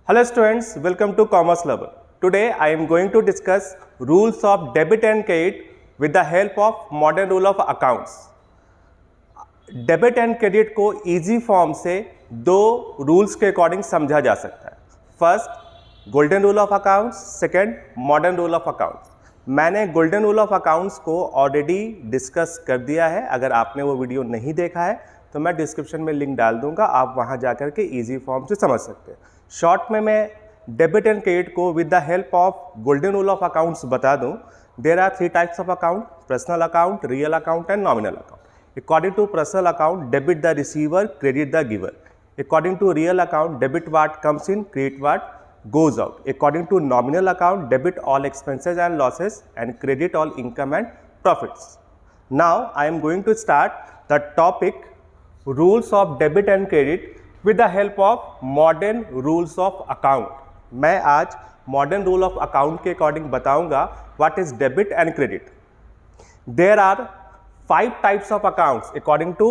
Hello students, welcome to Commerce Lover. Today I am going to discuss rules of debit and credit with the help of modern rule of accounts. Debit and credit को easy form से दो rules के according समझा जा सकता है. First golden rule of accounts, second modern rule of accounts. मैंने golden rule of accounts को ऑलरेडी डिस्कस कर दिया है. अगर आपने वो वीडियो नहीं देखा है तो मैं डिस्क्रिप्शन में लिंक डाल दूंगा, आप वहां जाकर के इजी फॉर्म से समझ सकते हैं. शॉर्ट में मैं डेबिट एंड क्रेडिट को with the help of golden rule of accounts बता दूं. There are three types of account: personal account, real account and nominal account. According to personal account, debit the receiver, credit the giver. According to real account, debit what comes in, credit what goes out. According to nominal account, debit all expenses and losses and credit all income and profits. Now I am going to start the topic rules of debit and credit with the help of modern rules of account. मैं आज modern rule of account के according बताऊंगा what is debit and credit. There are five types of accounts according to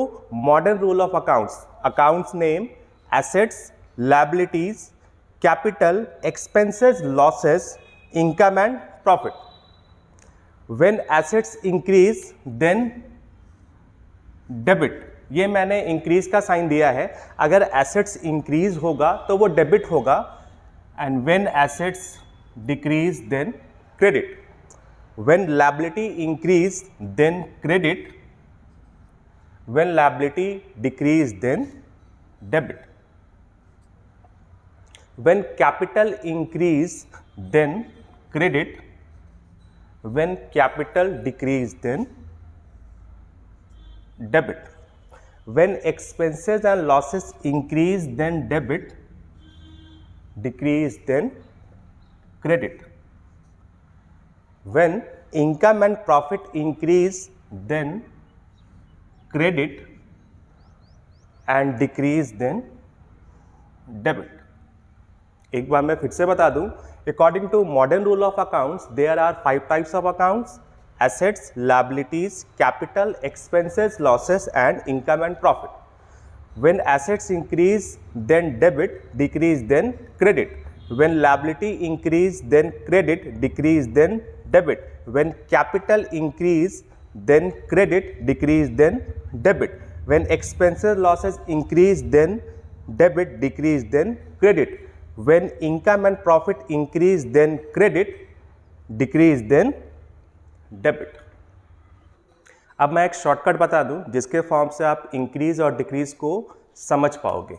modern rule of accounts. Accounts name: assets, liabilities, capital, expenses, losses, income and profit. When assets increase then debit. ये मैंने increase का sign दिया है. अगर assets increase होगा तो वो debit होगा, and when assets decrease then credit. When liability increase then credit, when liability decrease then debit. When capital increase then credit, when capital decrease then debit. When expenses and losses increase then debit, decrease then credit. When income and profit increase then credit and decrease then debit. एक बार मैं फिर से बता दूं, according to modern rule of accounts there are five types of accounts: assets, liabilities, capital, expenses, losses and income and profit. When assets increase then debit, decrease then credit. When liability increase then credit, decrease then debit. When capital increase then credit, decrease then debit. When expenses losses increase then debit, decrease then credit. When income and profit increase then credit, decrease then debit. अब मैं एक shortcut बता दूं जिसके form से आप increase और decrease को समझ पाओगे.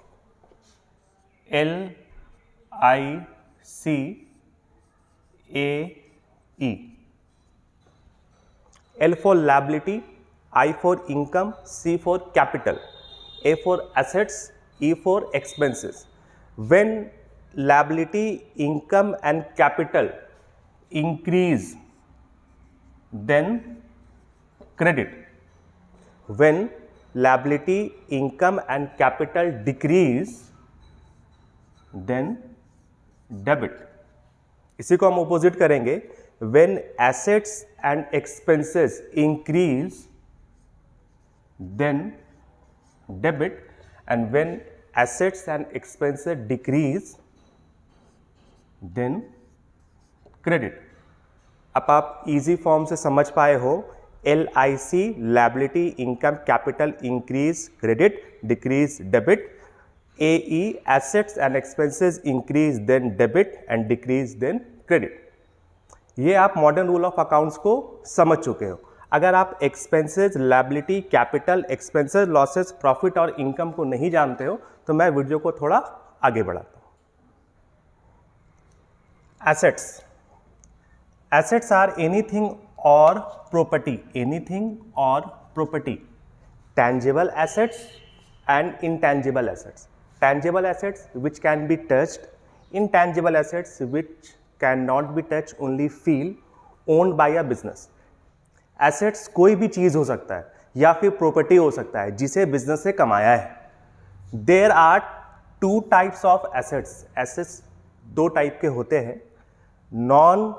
LICAE. L for liability, I for income, C for capital, A for assets, E for expenses. When liability, income and capital increase then credit. When liability, income and capital decrease then debit. इसी को हम opposite करेंगे. When assets and expenses increase then debit, and when assets and expenses decrease then credit. अब आप easy form से समझ पाए हो. LIC liability, income, capital increase credit, decrease debit. AE assets and expenses increase then debit and decrease then credit. ये आप modern rule of accounts को समझ चुके हो. अगर आप expenses, liability, capital, expenses, losses, profit और इनकम को नहीं जानते हो तो मैं वीडियो को थोड़ा आगे बढ़ाता हूं. एसेट्स. एसेट्स आर एनीथिंग और प्रॉपर्टी. एनीथिंग और property. Tangible assets and intangible assets. Tangible assets which can be touched, intangible assets which cannot be touched, only feel, owned by a business. assets कोई भी चीज हो सकता है या फिर प्रॉपर्टी हो सकता है जिसे बिजनेस से कमाया है. There are two types of assets. Assets दो टाइप के होते हैं: non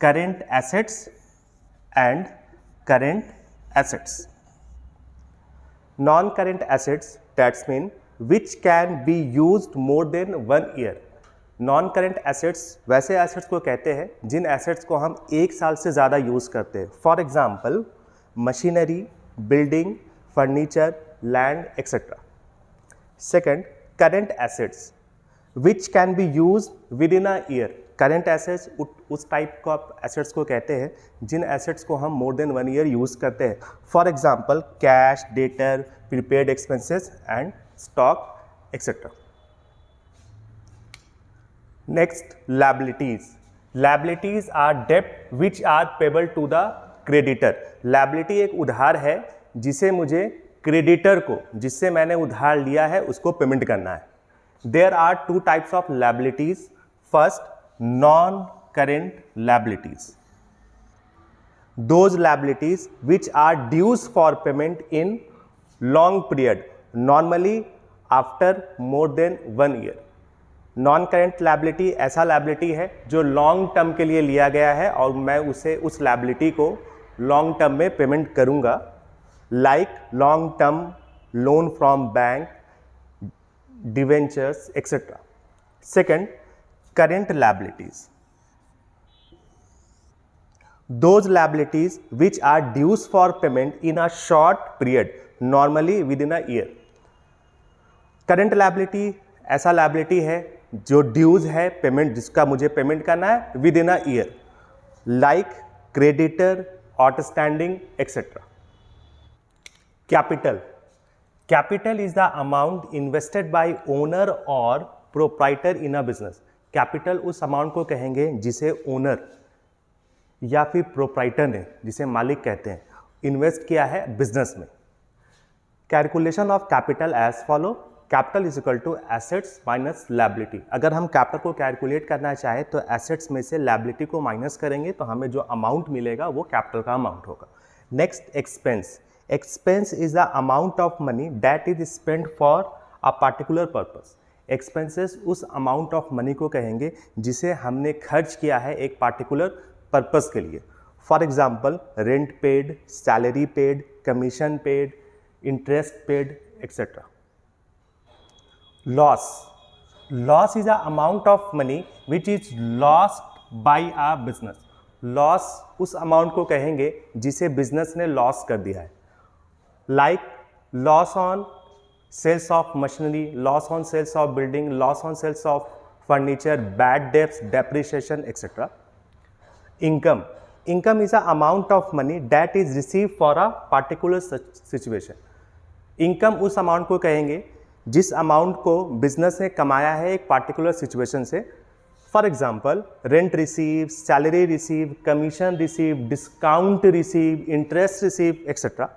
current assets and current assets. Non-current assets, that's mean which can be used more than 1 year. Non current assets वैसे एसेट्स को कहते हैं जिन एसेट्स को हम 1 साल से ज़्यादा यूज़ करते हैं। For example machinery, building, furniture, land etcetera. Second, current assets which can B use with in a year. Current assets उस टाइप का एसेट्स को कहते हैं जिन एसेट्स को हम मोर देन 1 ईयर यूज़ करते हैं। For example cash, debtor, prepaid expenses and stock etcetera. Next, liabilities. Liabilities are डेब्ट which are payable to the creditor. Liability एक उधार है जिसे मुझे क्रेडिटर को, जिससे मैंने उधार लिया है, उसको पेमेंट करना है। There are 2 types of liabilities. First, non current liabilities, those liabilities which are dues for payment in long period, normally after more than 1 year. Non current liability ऐसा लायबिलिटी है जो लॉन्ग टर्म के लिए लिया गया है और मैं उस लायबिलिटी को लॉन्ग टर्म में पेमेंट करूंगा, like long term loan from bank, debentures etcetera. Second, current liabilities, those liabilities which are dues for payment in a short period, normally within a year. Current liability ऐसा liability है जो dues है payment, जिसका मुझे payment करना है within a year, like creditor, outstanding etcetera. Capital, capital is the amount invested by owner और proprietor in a business. Capital उस अमाउंट को कहेंगे जिसे ओनर या फिर प्रोप्राइटर ने, जिसे मालिक कहते हैं, इन्वेस्ट किया है बिजनेस में। Calculation of capital as follow, capital is equal to assets minus liability. अगर हम कैपिटल को कैलकुलेट करना चाहें तो एसेट्स में से लायबिलिटी को माइनस करेंगे तो हमें जो अमाउंट मिलेगा वो कैपिटल का अमाउंट होगा। Next, expense. Expense is the amount of money that is spend for a particular purpose. Expenses उस अमाउंट ऑफ मनी को कहेंगे जिसे हमने खर्च किया है एक पार्टिकुलर पर्पस के लिए। For example rent paid, salary paid, commission paid, interest paid etcetera. Loss, loss is a amount of money which is lost by a business. Loss उस अमाउंट को कहेंगे जिसे बिजनेस ने लॉस कर दिया है, like loss on sales of machinery, loss on sales of building, loss on sales of furniture, bad debts, depreciation etcetera. Income, income is a amount of money that is received for a particular situation. Income उस amount को कहेंगे जिस amount को business ने कमाया है एक particular situation से। For example rent receive, salary receive, commission receive, discount receive, interest receive etcetera.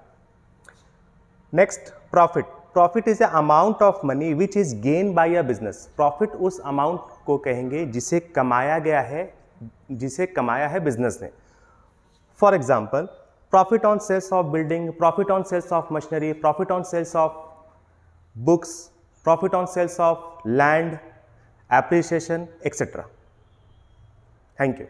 Next, profit. Profit is a amount of money which is gain by a business. Profit उस amount को कहेंगे जिसे कमाया गया है, जिसे कमाया है बिजनेस ने। For example profit on sales of building, profit on sales of machinery, profit on sales of books, profit on sales of land, appreciation etcetera. Thank you.